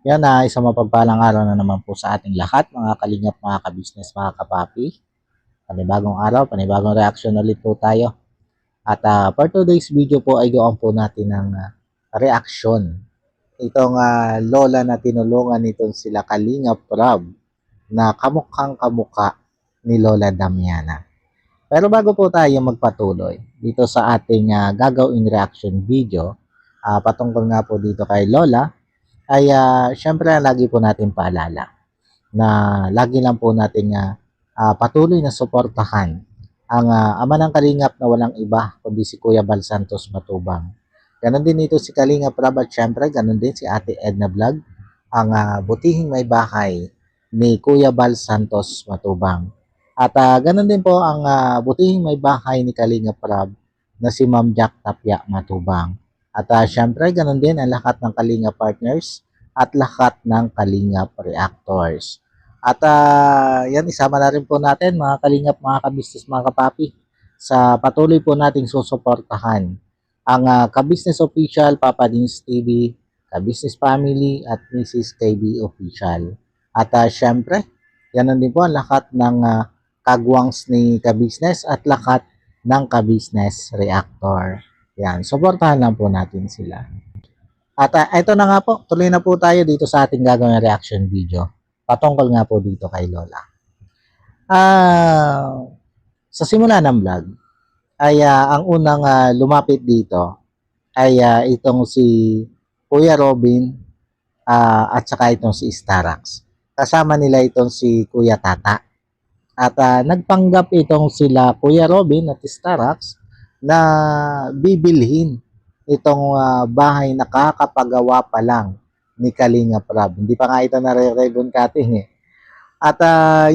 Yan na isang mapagpalang araw na naman po sa ating lahat, mga kalingap, mga kabisnes, mga kapapi. Panibagong araw, panibagong reaction ulit po tayo. At for today's video po ay gawan po natin ng reaction. Itong lola na tinulungan nitong sila Kalingap Rob na kamukhang kamukha ni Lola Damiana. Pero bago po tayo magpatuloy dito sa ating gagawing reaction video, patungkol nga po dito kay Lola, ay syempre lagi po natin paalala na lagi lang po natin patuloy na suportahan ang ama ng Kalingap na walang iba kundi si Kuya Bal Santos Matubang. Ganon din ito si Kalingap Rab at syempre ganon din si Ate Edna Vlog, ang butihing may bahay ni Kuya Bal Santos Matubang. At ganon din po ang butihing may bahay ni Kalingap Rab na si Ma'am Jack Tapia Matubang. At syempre, ganun din ang lahat ng Kalinga partners at lahat ng Kalinga reactors. At yan, isama na rin po natin mga Kalingap, mga kabisnes, mga kapapi sa patuloy po nating susuportahan ang Kabisnes Official, Papa Dins TV, Kabisnes Family at Mrs. KB Official. At syempre, yan din po ang lahat ng kagwangs ni Kabisnes at lahat ng Kabisnes Reactor. Yan, suportahan lang po natin sila. At ito na nga po, tuloy na po tayo dito sa ating gagawin reaction video. Patungkol nga po dito kay Lola. Sa simula ng vlog, ay ang unang lumapit dito ay itong si Kuya Robin at saka itong si Starax. Kasama nila itong si Kuya Tata. At nagpanggap itong sila Kuya Robin at Starax na bibilhin itong bahay na kakapagawa pa lang ni Kalinga Prab. Hindi pa nga ito nare-ribbon cutting eh. At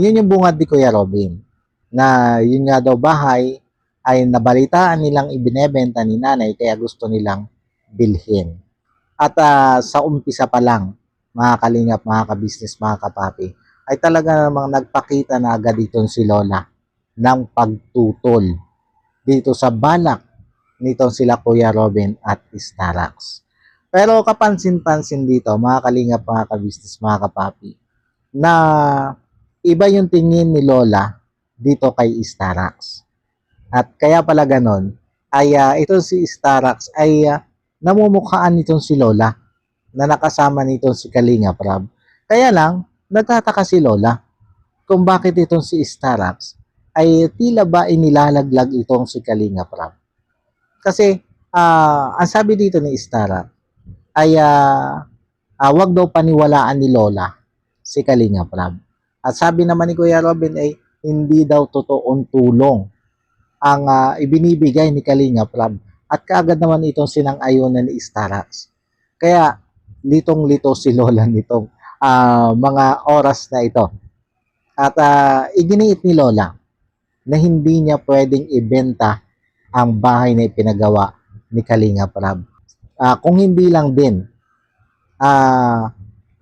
yun yung bungad ni Kuya Robin na yun nga daw bahay ay nabalitaan nilang ibinebenta ni nanay kaya gusto nilang bilhin. At sa umpisa pa lang, mga kalingap, mga kabisnes, mga kapapi, ay talaga namang nagpakita na agad itong si Lola ng pagtutol dito sa balak nitong sila Kuya Robin at Starax. Pero kapansin-pansin dito, mga kalingap, mga kabisnes, mga kapapi, na iba yung tingin ni Lola dito kay Starax. At kaya pala ganon, ay ito si Starax ay namumukhaan nitong si Lola na nakasama nitong si Kalinga Prab. Kaya lang, nagtataka si Lola kung bakit itong si Starax ay tila ba inilalaglag itong si Kalinga Prab. Kasi ang sabi dito ni Starax ay wag daw paniwalaan ni Lola si Kalinga Prab. At sabi naman ni Kuya Robin ay hindi daw totoong tulong ang ibinibigay ni Kalinga Prab. At kaagad naman itong sinang-ayunan ni Starax. Kaya litong-lito si Lola nitong mga oras na ito. At iginiit ni Lola na hindi niya pwedeng ibenta ang bahay na ipinagawa ni Kalinga Prab. Kung hindi lang din,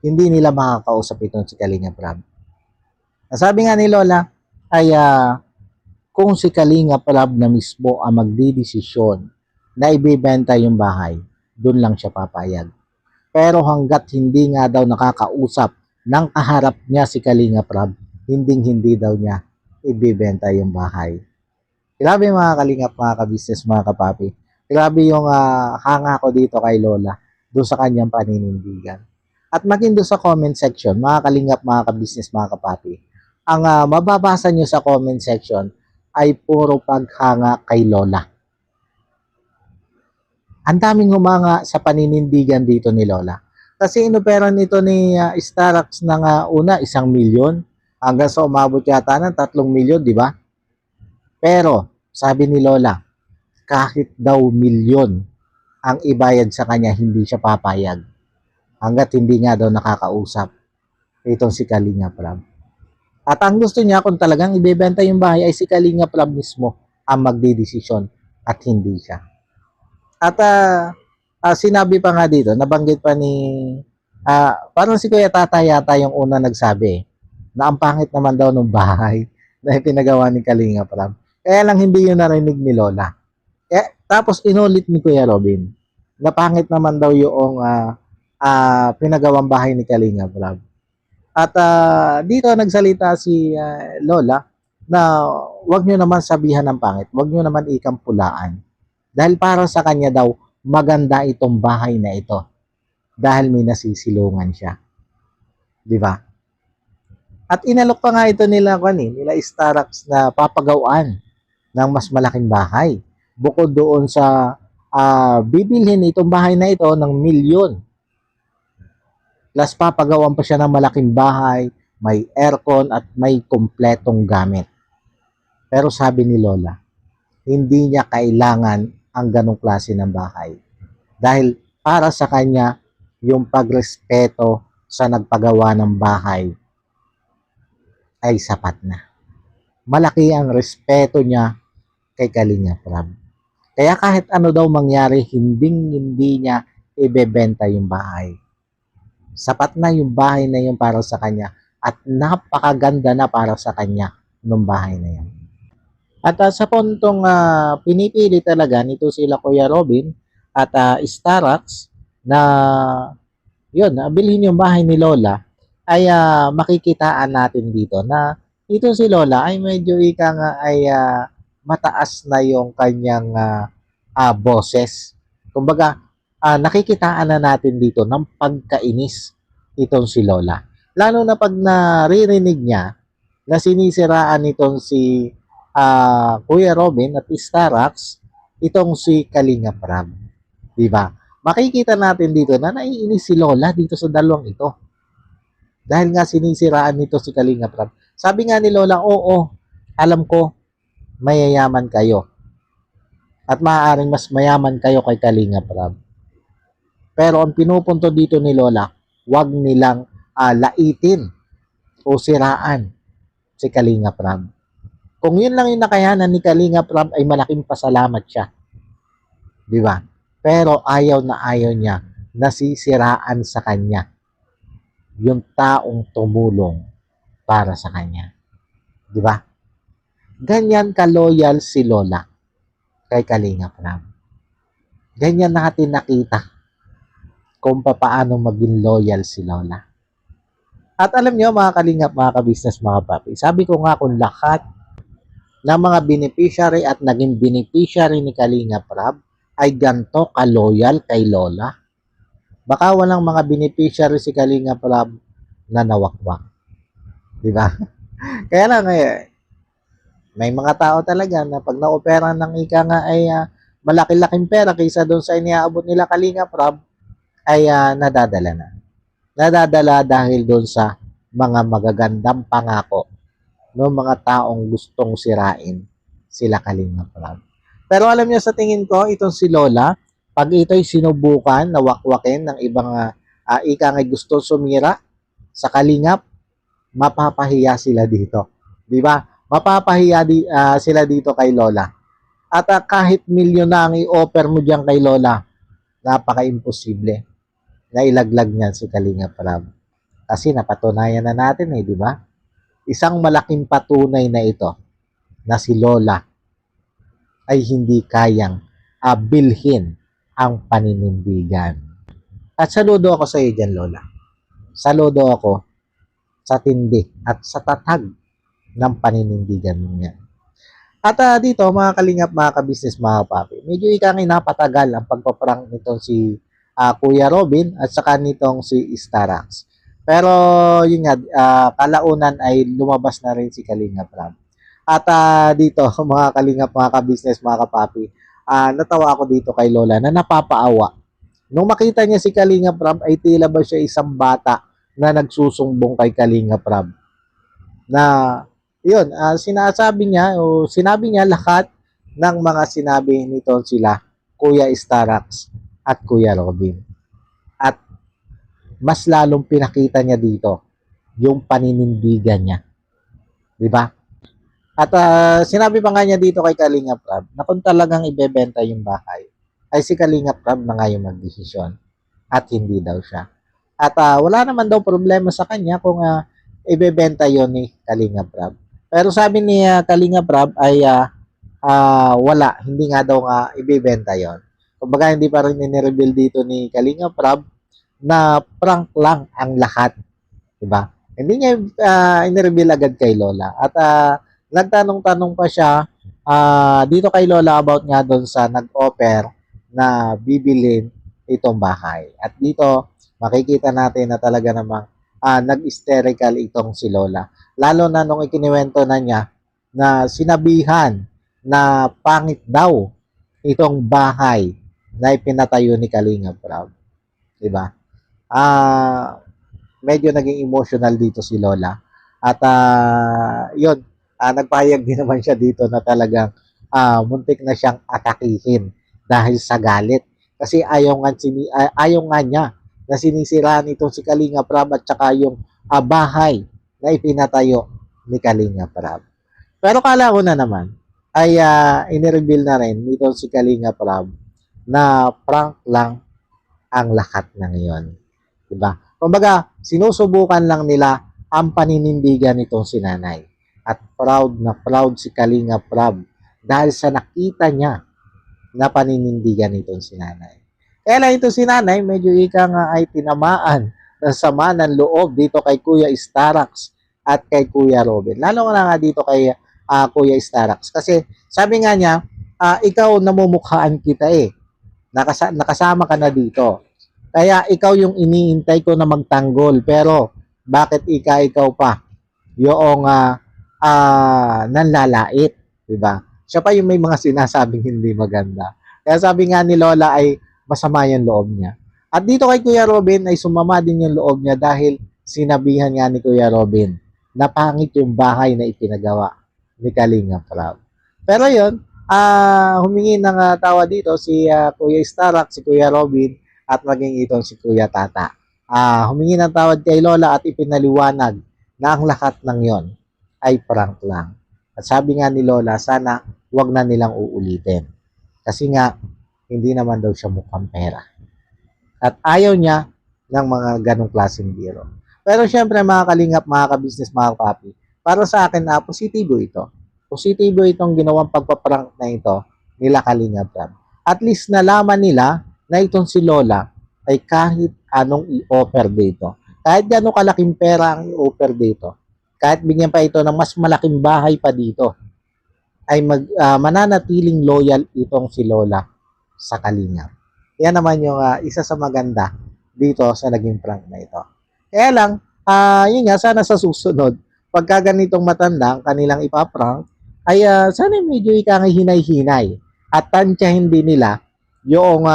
hindi nila makakausap itong si Kalinga Prab. Sabi nga ni Lola ay kung si Kalinga Prab na mismo ang magdidesisyon na ibibenta yung bahay, doon lang siya papayag. Pero hanggat hindi nga daw nakakausap ng kaharap niya si Kalinga Prab, hindi daw niya ibibenta yung bahay. Grabe mga kalingap, mga kabisnes, mga kapapi. Grabe yung hanga ko dito kay Lola doon sa kanyang paninindigan. At maging doon sa comment section, mga kalingap, mga kabisnes, mga kapapi, ang mababasa nyo sa comment section ay puro paghanga kay Lola. Ang daming humanga sa paninindigan dito ni Lola. Kasi inoperan ito ni Starax ng una 1 milyon hanggang sa umabot yata ng 3 milyon, di ba? Pero sabi ni Lola, kahit daw milyon ang ibayad sa kanya, hindi siya papayag. Hanggat hindi nga daw nakakausap itong si Kalinga Prab. At ang gusto niya kung talagang ibebenta yung bahay ay si Kalinga Prab mismo ang magdidesisyon at hindi siya. At sinabi pa nga dito, nabanggit pa ni parang si Kuya Tata yata yung una nagsabi na ang pangit naman daw ng bahay na pinagawa ni Kalinga Prab. Kaya lang hindi yun narinig ni Lola. Tapos inulit ni Kuya Robin na pangit naman daw yung pinagawang bahay ni Kalinga Prab. At dito nagsalita si Lola na wag nyo naman sabihan ng pangit, wag nyo naman ikampulaan. Dahil para sa kanya daw, maganda itong bahay na ito. Dahil may nasisilungan siya. Di ba? At inalok pa nga ito nila Starax na papagawaan ng mas malaking bahay. Bukod doon sa bibilhin itong bahay na ito ng milyon. Plus papagawan pa siya ng malaking bahay, may aircon at may kompletong gamit. Pero sabi ni Lola, hindi niya kailangan ang ganong klase ng bahay. Dahil para sa kanya, yung pagrespeto sa nagpagawa ng bahay ay sapat na. Malaki ang respeto niya kay Kalinga Prab. Kaya kahit ano daw mangyari, hindi niya ibebenta yung bahay. Sapat na yung bahay na yun para sa kanya at napakaganda na para sa kanya ng bahay na yan. At sa puntong pinipili talaga nito sila Kuya Robin at Starax na yun, bilhin yung bahay ni Lola ay makikitaan natin dito na ito si Lola ay medyo ika nga ay mataas na yung kanyang boses. Kumbaga, nakikitaan na natin dito ng pagkainis itong si Lola. Lalo na pag naririnig niya na sinisiraan itong si Kuya Robin at Starax, itong si Kalinga Prab. Diba? Makikita natin dito na naiinis si Lola dito sa dalawang ito. Dahil nga sinisiraan nito si Kalinga Prab. Sabi nga ni Lola, oo, alam ko, mayayaman kayo. At maaaring mas mayaman kayo kay Kalinga Prab. Pero ang pinupunto dito ni Lola, wag nilang laitin o siraan si Kalinga Prab. Kung yun lang yung nakayanan ni Kalinga Prab ay malaking pasalamat siya. Di ba? Pero ayaw na ayaw niya nasisiraan sa kanya yung taong tumulong para sa kanya. Di ba? Ganyan ka-loyal si Lola kay Kalinga Prab. Ganyan natin nakita kung paano maging loyal si Lola. At alam nyo mga kalingap, mga ka-business, mga papi, sabi ko nga kung lahat ng mga beneficiary at naging beneficiary ni Kalinga Prab ay ganto ka-loyal kay Lola, baka walang mga beneficiary si Kalinga Prab na nawakwak. Diba? Kaya lang may mga tao talaga na pag na-opera ng ika nga ay malaki-laking pera kaysa doon sa iniaabot nila Kalinga Prab, ay nadadala na. Nadadala dahil doon sa mga magagandang pangako ng mga taong gustong sirain sila Kalinga Prab. Pero alam niyo sa tingin ko, itong si Lola, pag ito'y sinubukan na wakwakin ng ibang ika nga gusto sumira sa Kalingap, mapapahiya sila dito. Di ba? Mapapahiya sila dito kay Lola. At kahit milyon na ang i-offer mo diyan kay Lola, napaka-imposible na ilaglag niyan si Kalinga Prab. Kasi napatunayan na natin di ba? Isang malaking patunay na ito na si Lola ay hindi kayang bilhin ang paninindigan. At saludo ako sa iyo dyan, Lola. Saludo ako sa tindi at sa tatag ng paninindigan niya. At dito, mga kalingap, mga ka-business, mga papi, medyo ikangay napatagal ang pagpaprank nitong si Kuya Robin at saka nitong si Starax. Pero yun nga, kalaunan ay lumabas na rin si Kalinga Prab. At dito, mga kalingap, mga ka-business, mga kapapi, natawa ako dito kay Lola na napapaawa. Nung makita niya si Kalinga Prab, ay tila ba siya isang bata na nagsusumbong kay Kalinga Prab. Na, yun, sinabi niya lahat ng mga sinabi nito sila, Kuya Starax at Kuya Robin. At mas lalong pinakita niya dito yung paninindigan niya. Di ba? At sinabi pa nga niya dito kay Kalinga Prab na kung talagang ibebenta yung bahay, ay si Kalinga Prab na nga yung magdesisyon at hindi daw siya. At wala naman daw problema sa kanya kung ibebenta yon ni Kalinga Prab. Pero sabi ni Kalinga Prab ay wala, hindi nga daw ibebenta yon. Kumbaga hindi pa rin ni-reveal dito ni Kalinga Prab na prank lang ang lahat, 'di ba? Hindi niya in-reveal agad kay Lola. At nagtanong-tanong pa siya dito kay Lola about nga doon sa nag-offer na bibilin itong bahay. At dito makikita natin na talaga namang nag-hysterical itong si Lola. Lalo na nung ikiniwento na niya na sinabihan na pangit daw itong bahay na ipinatayo ni Kalinga Prab, 'di ba? Medyo naging emotional dito si Lola. At yun, nagpahayag din naman siya dito na talagang muntik na siyang atakihin dahil sa galit. Kasi ayaw nga niya na sinisiraan itong si Kalinga Prab at saka yung bahay na ipinatayo ni Kalinga Prab. Pero kala ko na naman ay inireveal na rin nito si Kalinga Prab na prank lang ang lahat ng iyon. Diba? Kumbaga, sinusubukan lang nila ang paninindigan nitong si nanay. At proud na proud si Kalinga Prab dahil sa nakita niya na paninindigan nitong si nanay. Kaya lang ito si nanay, medyo ika nga ay tinamaan ng sama ng loob dito kay Kuya Starax at kay Kuya Robin. Lalo na nga dito kay Kuya Starax. Kasi sabi nga niya, ikaw namumukhaan kita eh. Nakasama ka na dito. Kaya ikaw yung iniintay ko na magtanggol. Pero bakit ikaw pa yung nanlalait? Diba? Siya pa yung may mga sinasabing hindi maganda. Kaya sabi nga ni Lola ay masama yung loob niya. At dito kay Kuya Robin ay sumama din yung loob niya dahil sinabihan nga ni Kuya Robin na pangit yung bahay na ipinagawa ni Kalinga Prab. Pero yun, humingi ng tawa dito si Kuya Starak, si Kuya Robin, at maging itong si Kuya Tata. Humingi ng tawad kay Lola at ipinaliwanag na ang lahat ng yon ay prank lang. At sabi nga ni Lola, sana wag na nilang uulitin. Kasi nga, hindi naman daw siya mukhang pera. At ayaw niya ng mga ganong klaseng biro. Pero syempre mga kalingap, mga kabisnes, mga kapapi, para sa akin positibo ito. Positibo itong ginawang pagpaprank na ito nila Kalingap. At least nalaman nila na itong si Lola ay kahit anong i-offer dito. Kahit gano'ng kalaking pera ang i-offer dito. Kahit bigyan pa ito ng mas malaking bahay pa dito, ay mananatiling loyal itong si Lola sa Kalingap. Yan naman yung isa sa maganda dito sa naging prank na ito. Kaya lang, yun nga, sana sa susunod, pagka ganitong matanda ang kanilang ipaprank, ay sana medyo hinay-hinay at tansyahin din nila yung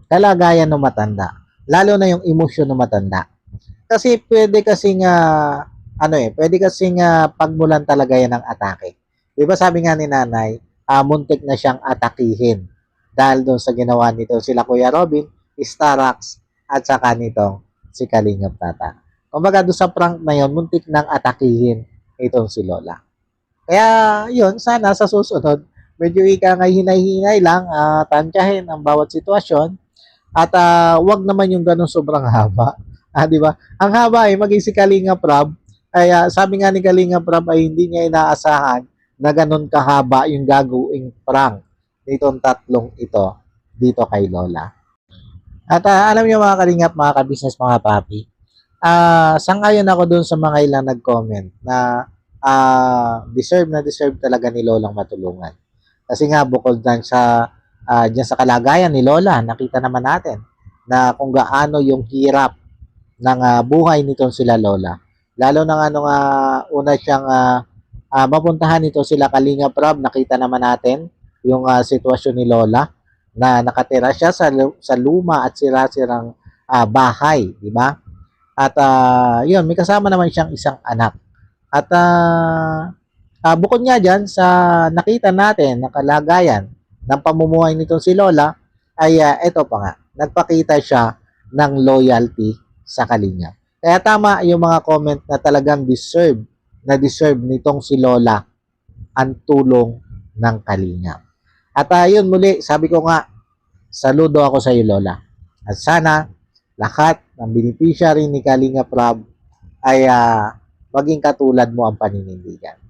kalagayan ng matanda. Lalo na yung emosyon ng matanda. Kasi pwede kasing pwede kasing pagmulan talaga yan ng atake. Di ba sabi nga ni nanay, muntik na siyang atakihin dahil doon sa ginawa nito sila Kuya Robin, Starax, at saka nito si Kalingap Tata. Kumbaga doon sa prank na yun, muntik nang atakihin itong si Lola. Kaya yun, sana sa susunod, medyo hinay-hinay lang, tansyahin ang bawat sitwasyon at wag naman yung ganun sobrang haba. Di ba? Ang haba ay maging si Kalinga Prab, ay sabi nga ni Kalinga Prab ay hindi niya inaasahan na ganun kahaba yung gagawing prank nitong tatlong ito dito kay Lola. At alam niyo mga Kalingap, mga kabisnes, mga papi, sangayon ako dun sa mga ilang nag-comment na deserve na deserve talaga ni Lolang matulungan. Kasi nga bukod dyan sa kalagayan ni Lola, nakita naman natin na kung gaano yung hirap ng buhay nitong sila Lola. Lalo na nga nung una siyang mapuntahan nito sila Kalinga Prab, nakita naman natin yung sitwasyon ni Lola na nakatira siya sa luma at sira-sirang bahay, di ba? At yun, may kasama naman siyang isang anak. At bukod nga dyan sa nakita natin na kalagayan ng pamumuhay nitong si Lola, ay ito pa nga, nagpakita siya ng loyalty sa Kalinga. Kaya tama yung mga comment na talagang deserve nitong si Lola ang tulong ng Kalinga. At yun muli, sabi ko nga, saludo ako sa iyo Lola. At sana lahat ng beneficiary ni Kalinga Prab ay maging katulad mo ang paninindigan.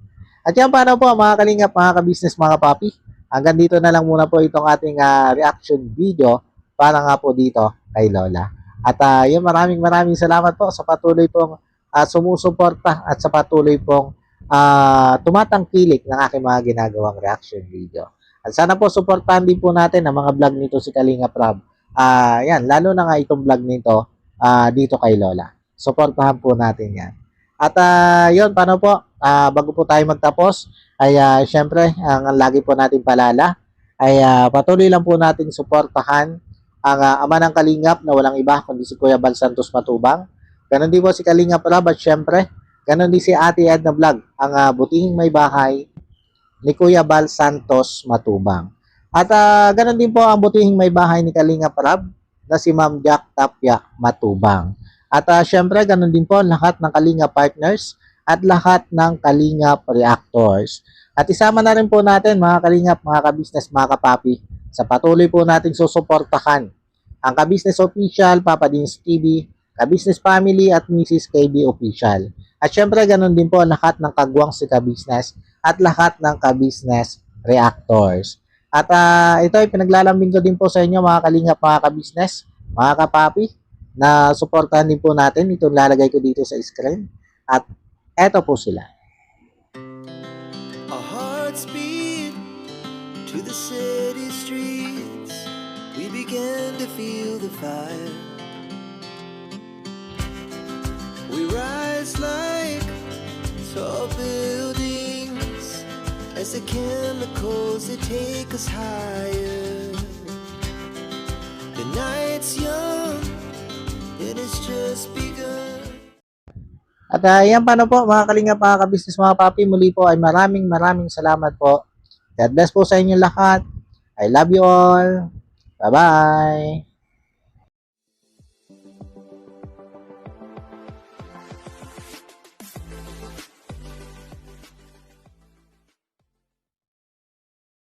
At yan paano po mga Kalingap, mga kabisnes, mga papi. Hanggang dito na lang muna po itong ating reaction video para nga po dito kay Lola. At yun, maraming salamat po sa patuloy pong sumusuporta at sa patuloy pong tumatangkilik ng aking mga ginagawang reaction video. At sana po suportahan din po natin ang mga vlog nito si Kalinga Prab. Yan, lalo na nga itong vlog nito dito kay Lola. Suportahan po natin yan. At yun, paano po? Bago po tayo magtapos, ay syempre, ang lagi po natin palala, ay patuloy lang po natin suportahan ang ama ng Kalingap na walang iba kundi si Kuya Bal Santos Matubang. Ganon din po si Kalingap Rab at syempre, ganon din si Ate Edna Vlog, ang butihing may bahay ni Kuya Bal Santos Matubang. At ganon din po ang butihing may bahay ni Kalingap Rab na si Ma'am Jack Tapia Matubang. At syempre, ganon din po lahat ng Kalingap partners at lahat ng Kalingap reactors. At isama na rin po natin mga Kalingap, mga ka-business, mga kapapi, sa patuloy po nating susuportahan ang ka-business official, Papa Dins TV, ka-business family at Mrs. KB official. At syempre, ganun din po lahat ng kagwang si ka-business at lahat ng ka-business reactors. At ito ay pinaglalambing ko din po sa inyo mga Kalingap, mga ka-business, mga kapapi, na suportahan din po natin. Ito lalagay ko dito sa screen. At eto po sila. Our hearts beat to the city streets. We began to feel the fire. We rise like tall buildings as the chemicals they take us higher. The night's young and it's just begun. At yan, paano po mga Kalingap, mga ka-business, mga papi, muli po ay maraming salamat po. God bless po sa inyo lahat. I love you all. Bye-bye.